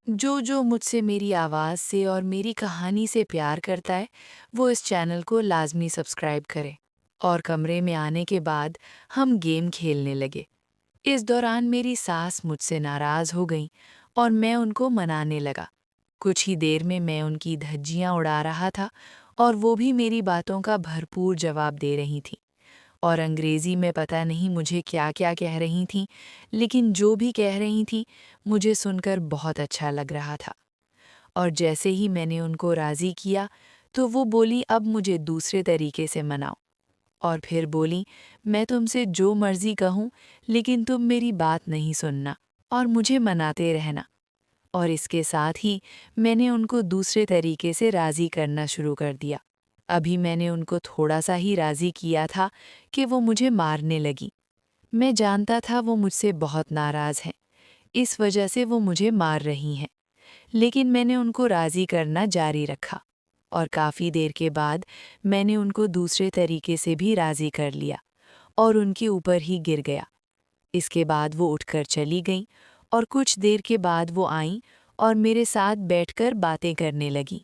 जो जो मुझसे मेरी आवाज़ से और मेरी कहानी से प्यार करता है, वो इस चैनल को लाज़मी सब्सक्राइब करे। और कमरे में आने के बाद हम गेम खेलने लगे। इस दौरान मेरी सास मुझसे नाराज़ हो गईं और मैं उनको मनाने लगा। कुछ ही देर में मैं उनकी धज्जियाँ उड़ा रहा था और वो भी मेरी बातों का भरपूर जवाब दे रही थीं। और अंग्रेज़ी में पता नहीं मुझे क्या-क्या कह रही थीं, लेकिन जो भी कह रही थीं, मुझे सुनकर बहुत अच्छा लग रहा था। और जैसे ही मैंने उनको राज़ी किया, तो वो बोली अब मुझे दूसरे तरीके से मनाओ। और फिर बोली मैं तुमसे जो मर्ज़ी कहूँ, लेकिन तुम मेरी बात नहीं सुनना और मुझे मनाते रहना। और इसके साथ ही मैंने उनको दूसरे तरीके से राज़ी करना शुरू कर दिया। अभी मैंने उनको थोड़ा-सा ही राज़ी किया था कि वो मुझे मारने लगीं। मैं जानता था वो मुझसे बहुत नाराज़ हैं, इस वजह से वो मुझे मार रही हैं। लेकिन मैंने उनको राज़ी करना जारी रखा और काफ़ी देर के बाद मैंने उनको दूसरे तरीके से भी राज़ी कर लिया और उनके ऊपर ही गिर गया। इसके बाद वो उठकर चली गईं और कुछ देर के बाद वो आईं और मेरे साथ बैठकर बातें करने लगीं।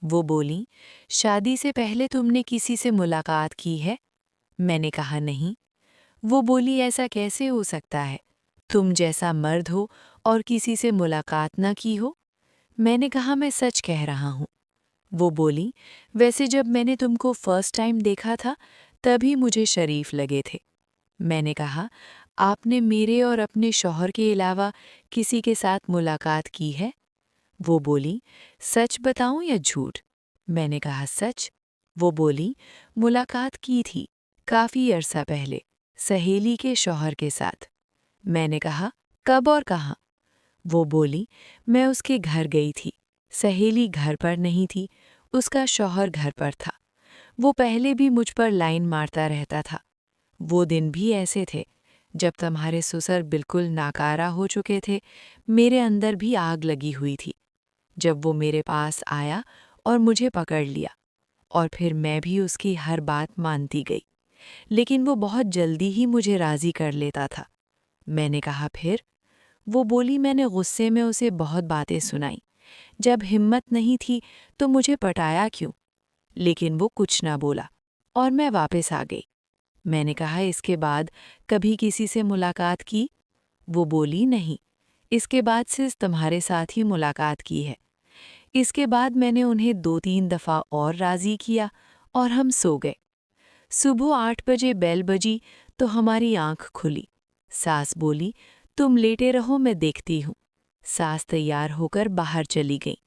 वो बोलीं, शादी से पहले तुमने किसी से मुलाकात की है? मैंने कहा नहीं। वो बोली ऐसा कैसे हो सकता है? तुम जैसा मर्द हो और किसी से मुलाकात न की हो? मैंने कहा मैं सच कह रहा हूँ। वो बोली, वैसे जब मैंने तुमको फर्स्ट टाइम देखा था, तभी मुझे शरीफ लगे थे। मैंने कहा, आपने मेरे और अपने शौहर के अलावा किसी के साथ मुलाकात की है? वो बोली, सच बताऊं या झूठ? मैंने कहा सच। वो बोली, मुलाकात की थी, काफ़ी अरसा पहले, सहेली के शौहर के साथ। मैंने कहा, कब और कहाँ? वो बोली, मैं उसके घर गई थी। सहेली घर पर नहीं थी, उसका शौहर घर पर था। वो पहले भी मुझ पर लाइन मारता रहता था। वो दिन भी ऐसे थे, जब तुम्हारे ससुर बिल्कुल नाकारा हो चुके थे, मेरे अंदर भी आग लगी हुई थी। जब वो मेरे पास आया और मुझे पकड़ लिया, और फिर मैं भी उसकी हर बात मानती गई। लेकिन वो बहुत जल्दी ही मुझे राज़ी कर लेता था। मैंने कहा फिर? वो बोली मैंने गुस्से में उसे बहुत बातें सुनाई। जब हिम्मत नहीं थी तो मुझे पटाया क्यों? लेकिन वो कुछ ना बोला और मैं वापस आ गई। मैंने कहा इसके बाद कभी किसी से मुलाकात की? वो बोली नहीं। इसके बाद सिर्फ तुम्हारे साथ ही मुलाकात की है। इसके बाद मैंने उन्हें 2-3 दफ़ा और राज़ी किया और हम सो गए। सुबह 8 बजे बेल बजी तो हमारी आंख खुली। सास बोली, तुम लेटे रहो मैं देखती हूँ। सास तैयार होकर बाहर चली गई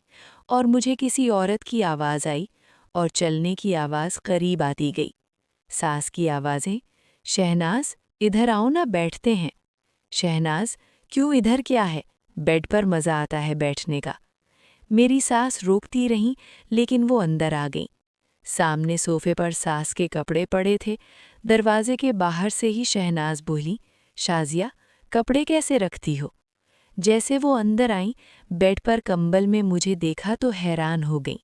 और मुझे किसी औरत की आवाज़ आई और चलने की आवाज़ करीब आती गई। सास की आवाज़ें, शहनाज इधर आओ ना बैठते हैं। शहनाज क्यों इधर क्या है? बेड पर मज़ा आता है बैठने का। मेरी सास रोकती रहीं लेकिन वो अंदर आ गईं। सामने सोफे पर सास के कपड़े पड़े थे। दरवाजे के बाहर से ही शहनाज बोली, शाजिया कपड़े कैसे रखती हो? जैसे वो अंदर आईं, बेड पर कंबल में मुझे देखा तो हैरान हो गईं।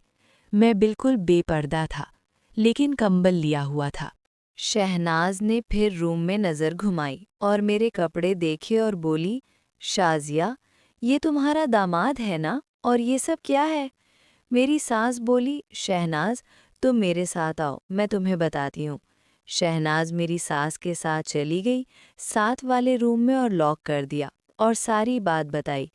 मैं बिल्कुल बेपर्दा था, लेकिन कंबल लिया हुआ था। शहनाज ने फिर रूम में नज़र घुमाई और मेरे कपड़े देखे और बोली, शाजिया ये तुम्हारा दामाद है ना? और ये सब क्या है? मेरी सास बोली, शहनाज तुम मेरे साथ आओ, मैं तुम्हें बताती हूँ। शहनाज मेरी सास के साथ चली गई, साथ वाले रूम में और लॉक कर दिया और सारी बात बताई।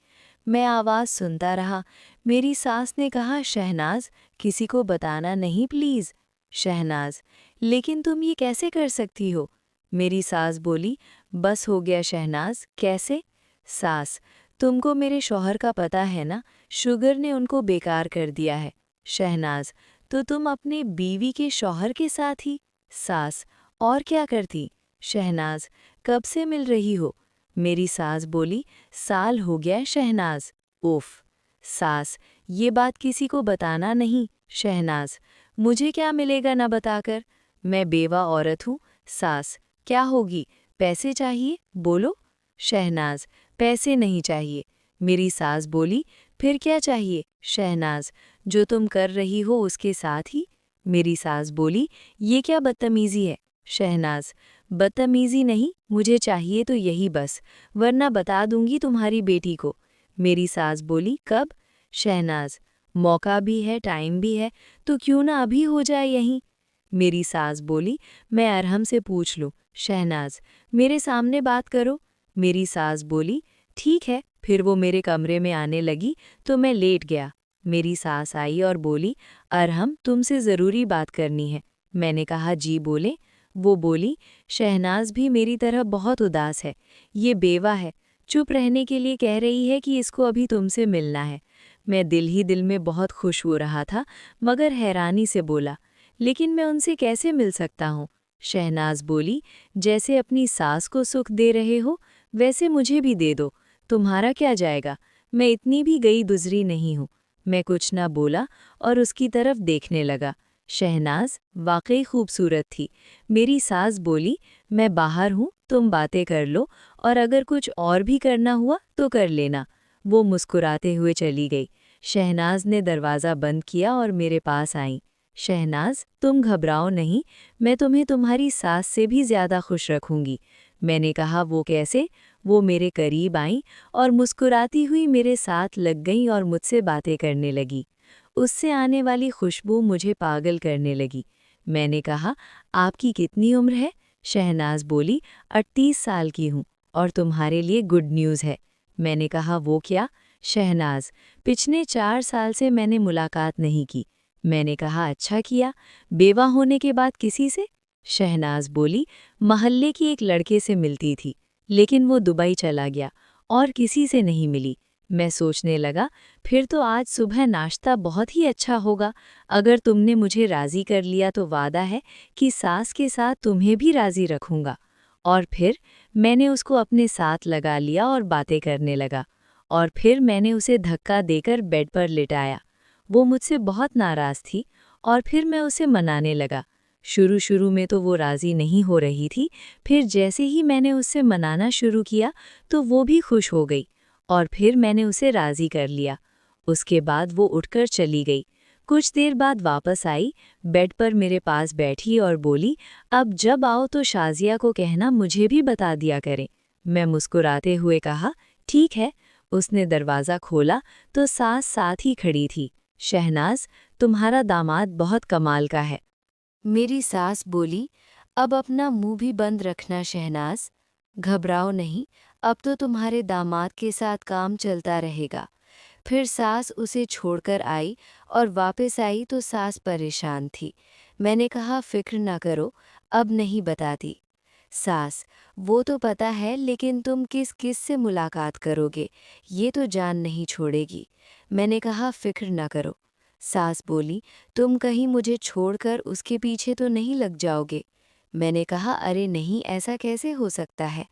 मैं आवाज़ सुनता रहा। मेरी सास ने कहा, शहनाज किसी को बताना नहीं प्लीज़। शहनाज, लेकिन तुम ये कैसे कर सकती हो? मेरी सास बोली, बस हो गया शहनाज, कैसे? सास, तुमको मेरे शौहर का पता है ना, शुगर ने उनको बेकार कर दिया है। शहनाज, तो तुम अपने बीवी के शौहर के साथ ही? सास, और क्या करती? शहनाज, कब से मिल रही हो? मेरी सास बोली, साल हो गया शहनाज। उफ। सास, ये बात किसी को बताना नहीं। शहनाज, मुझे क्या मिलेगा ना बताकर? मैं बेवा औरत हूँ। सास, क्या होगी? पैसे चाहिए? बोलो। शहनाज, पैसे नहीं चाहिए। मेरी सास बोली, फिर क्या चाहिए? शहनाज, जो तुम कर रही हो उसके साथ ही। मेरी सास बोली, ये क्या बदतमीज़ी है? शहनाज, बदतमीज़ी नहीं, मुझे चाहिए तो यही बस, वरना बता दूंगी तुम्हारी बेटी को। मेरी सास बोली, कब? शहनाज, मौका भी है, टाइम भी है, तो क्यों ना अभी हो जाए यहीं। मेरी सास बोली, मैं अरहम से पूछ लूं। शहनाज, मेरे सामने बात करो। मेरी सास बोली, ठीक है। फिर वो मेरे कमरे में आने लगी तो मैं लेट गया। मेरी सास आई और बोली, अरहम, तुमसे ज़रूरी बात करनी है। मैंने कहा, जी बोले। वो बोली, शहनाज भी मेरी तरह बहुत उदास है। ये बेवा है, चुप रहने के लिए कह रही है कि इसको अभी तुमसे मिलना है। मैं दिल ही दिल में बहुत खुश हो रहा था, मगर हैरानी से बोला, लेकिन मैं उनसे कैसे मिल सकता हूँ? शहनाज बोली, जैसे अपनी सास को सुख दे रहे हो, वैसे मुझे भी दे दो। तुम्हारा क्या जाएगा? मैं इतनी भी गई गुजरी नहीं हूँ। मैं कुछ ना बोला और उसकी तरफ देखने लगा। शहनाज वाकई खूबसूरत थी। मेरी सास बोली, मैं बाहर हूँ, तुम बातें कर लो, और अगर कुछ और भी करना हुआ तो कर लेना। वो मुस्कुराते हुए चली गई। शहनाज ने दरवाज़ा बंद किया और मेरे पास आई। शहनाज, तुम घबराओ नहीं, मैं तुम्हें तुम्हारी सास से भी ज़्यादा खुश रखूंगी। मैंने कहा, वो कैसे? वो मेरे करीब आई और मुस्कुराती हुई मेरे साथ लग गई और मुझसे बातें करने लगी। उससे आने वाली खुशबू मुझे पागल करने लगी। मैंने कहा, आपकी कितनी उम्र है? शहनाज बोली, 38 साल की हूँ, और तुम्हारे लिए गुड न्यूज़ है। मैंने कहा, वो क्या? शहनाज, पिछले 4 साल से मैंने मुलाकात नहीं की। मैंने कहा, अच्छा किया, बेवा होने के बाद किसी से? शहनाज बोली, महल्ले की एक लड़के से मिलती थी, लेकिन वो दुबई चला गया और किसी से नहीं मिली। मैं सोचने लगा, फिर तो आज सुबह नाश्ता बहुत ही अच्छा होगा। अगर तुमने मुझे राज़ी कर लिया तो वादा है कि सास के साथ तुम्हें भी राज़ी रखूंगा। और फिर मैंने उसको अपने साथ लगा लिया और बातें करने लगा। और फिर मैंने उसे धक्का देकर बेड पर लिटाया। वो मुझसे बहुत नाराज़ थी और फिर मैं उसे मनाने लगा। शुरू शुरू में तो वो राज़ी नहीं हो रही थी, फिर जैसे ही मैंने उससे मनाना शुरू किया तो वो भी खुश हो गई और फिर मैंने उसे राज़ी कर लिया। उसके बाद वो उठकर चली गई। कुछ देर बाद वापस आई, बेड पर मेरे पास बैठी और बोली, अब जब आओ तो शाज़िया को कहना मुझे भी बता दिया करें। मैं मुस्कुराते हुए कहा, ठीक है। उसने दरवाज़ा खोला तो सास साथ ही खड़ी थी। शहनाज, तुम्हारा दामाद बहुत कमाल का है। मेरी सास बोली, अब अपना मुंह भी बंद रखना शहनाज। घबराओ नहीं, अब तो तुम्हारे दामाद के साथ काम चलता रहेगा। फिर सास उसे छोड़कर आई और वापस आई तो सास परेशान थी। मैंने कहा, फिक्र ना करो, अब नहीं बताती। सास, वो तो पता है, लेकिन तुम किस किस से मुलाकात करोगे, ये तो जान नहीं छोड़ेगी। मैंने कहा, फिक्र ना करो। सास बोली, तुम कहीं मुझे छोड़कर उसके पीछे तो नहीं लग जाओगे। मैंने कहा, अरे नहीं, ऐसा कैसे हो सकता है।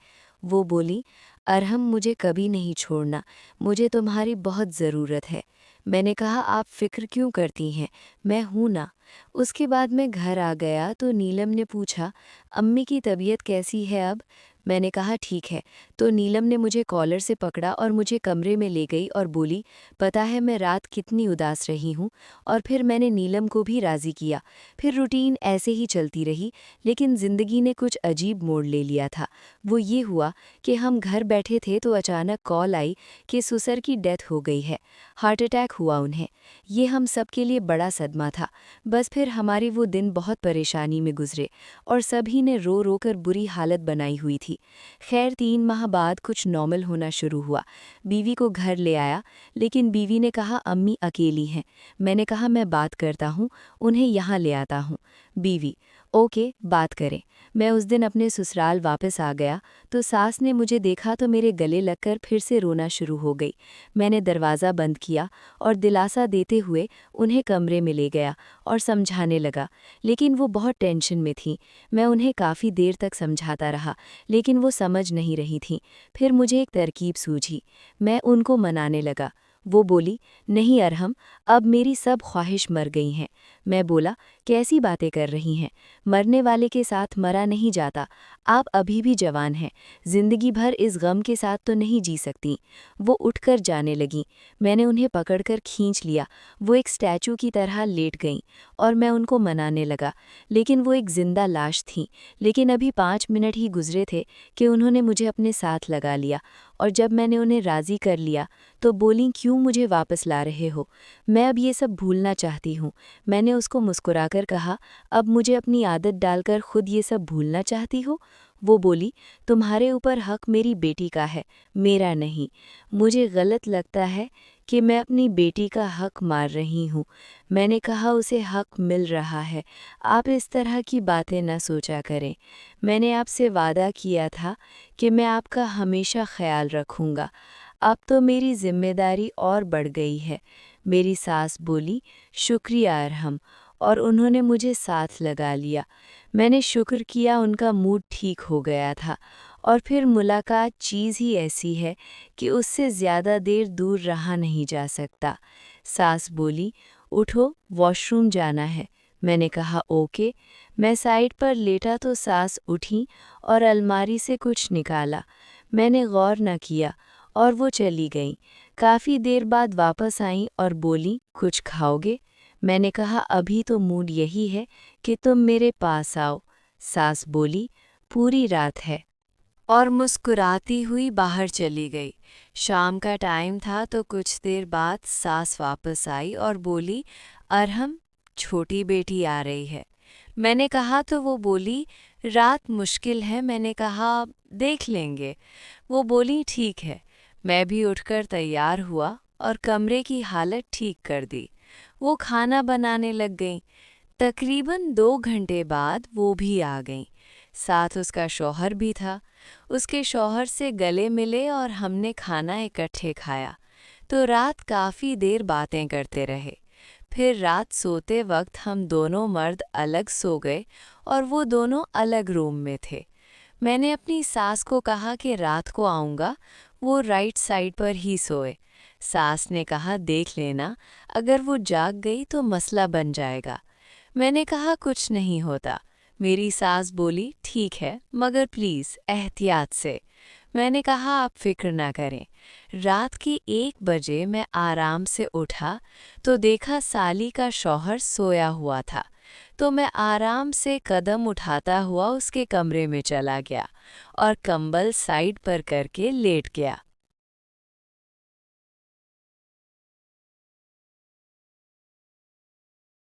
वो बोली, अरहम, मुझे कभी नहीं छोड़ना, मुझे तुम्हारी बहुत ज़रूरत है। मैंने कहा, आप फ़िक्र क्यों करती हैं, मैं हूँ ना। उसके बाद मैं घर आ गया तो नीलम ने पूछा, अम्मी की तबीयत कैसी है अब? मैंने कहा, ठीक है। तो नीलम ने मुझे कॉलर से पकड़ा और मुझे कमरे में ले गई और बोली, पता है मैं रात कितनी उदास रही हूँ। और फिर मैंने नीलम को भी राज़ी किया। फिर रूटीन ऐसे ही चलती रही, लेकिन ज़िंदगी ने कुछ अजीब मोड़ ले लिया था। वो ये हुआ कि हम घर बैठे थे तो अचानक कॉल आई कि ससुर की डेथ हो गई है, हार्ट अटैक हुआ उन्हें। ये हम सब के लिए बड़ा सदमा था। बस फिर हमारे वो दिन बहुत परेशानी में गुजरे और सभी ने रो रो कर बुरी हालत बनाई हुई थी। खैर 3 माह बाद कुछ नॉर्मल होना शुरू हुआ। बीवी को घर ले आया, लेकिन बीवी ने कहा, अम्मी अकेली हैं। मैंने कहा, मैं बात करता हूँ, उन्हें यहाँ ले आता हूँ। बीवी, ओके, बात करें। मैं उस दिन अपने ससुराल वापस आ गया तो सास ने मुझे देखा तो मेरे गले लगकर फिर से रोना शुरू हो गई। मैंने दरवाज़ा बंद किया और दिलासा देते हुए उन्हें कमरे में ले गया और समझाने लगा, लेकिन वो बहुत टेंशन में थीं। मैं उन्हें काफ़ी देर तक समझाता रहा, लेकिन वो समझ नहीं रही थीं। फिर मुझे एक तरकीब सूझी। मैं उनको मनाने लगा। वो बोली, नहीं अरहम, अब मेरी सब ख्वाहिश मर गई हैं। मैं बोला, कैसी बातें कर रही हैं, मरने वाले के साथ मरा नहीं जाता। आप अभी भी जवान हैं, जिंदगी भर इस गम के साथ तो नहीं जी सकती। वो उठकर जाने लगीं। मैंने उन्हें पकड़कर खींच लिया। वो एक स्टैचू की तरह लेट गईं और मैं उनको मनाने लगा, लेकिन वो एक जिंदा लाश थीं। लेकिन अभी 5 मिनट ही गुजरे थे कि उन्होंने मुझे अपने साथ लगा लिया और जब मैंने उन्हें राज़ी कर लिया तो बोलीं, क्यों मुझे वापस ला रहे हो, मैं अब ये सब भूलना चाहती हूँ। मैंने उसको मुस्कुराकर कहा, अब मुझे अपनी आदत डालकर खुद ये सब भूलना चाहती हो। वो बोली, तुम्हारे ऊपर हक मेरी बेटी का है, मेरा नहीं। मुझे गलत लगता है कि मैं अपनी बेटी का हक मार रही हूँ। मैंने कहा, उसे हक मिल रहा है, आप इस तरह की बातें न सोचा करें। मैंने आपसे वादा किया था कि मैं आपका हमेशा ख्याल रखूँगा। अब तो मेरी जिम्मेदारी और बढ़ गई है। मेरी सास बोली, शुक्रिया अरहम, और उन्होंने मुझे साथ लगा लिया। मैंने शुक्र किया, उनका मूड ठीक हो गया था। और फिर मुलाकात चीज़ ही ऐसी है कि उससे ज़्यादा देर दूर रहा नहीं जा सकता। सास बोली, उठो, वॉशरूम जाना है। मैंने कहा, ओके। मैं साइड पर लेटा तो सास उठी और अलमारी से कुछ निकाला। मैंने गौर न किया और वो चली गईं। काफ़ी देर बाद वापस आईं और बोली, कुछ खाओगे? मैंने कहा, अभी तो मूड यही है कि तुम मेरे पास आओ। सास बोली, पूरी रात है, और मुस्कुराती हुई बाहर चली गई। शाम का टाइम था तो कुछ देर बाद सास वापस आई और बोली, अरहम, छोटी बेटी आ रही है। मैंने कहा तो वो बोली, रात मुश्किल है। मैंने कहा, देख लेंगे। वो बोली, ठीक है। मैं भी उठकर तैयार हुआ और कमरे की हालत ठीक कर दी। वो खाना बनाने लग गईं। तकरीबन 2 घंटे बाद वो भी आ गईं। साथ उसका शौहर भी था। उसके शौहर से गले मिले और हमने खाना इकट्ठे खाया। तो रात काफ़ी देर बातें करते रहे। फिर रात सोते वक्त हम दोनों मर्द अलग सो गए और वो दोनों अलग रूम में थे। मैंने अपनी सास को कहा कि रात को आऊँगा, वो राइट साइड पर ही सोए। सास ने कहा, देख लेना, अगर वो जाग गई तो मसला बन जाएगा। मैंने कहा, कुछ नहीं होता। मेरी सास बोली, ठीक है, मगर प्लीज़ एहतियात से। मैंने कहा, आप फिक्र ना करें। रात की 1 बजे मैं आराम से उठा तो देखा साली का शौहर सोया हुआ था। तो मैं आराम से कदम उठाता हुआ उसके कमरे में चला गया और कंबल साइड पर करके लेट गया।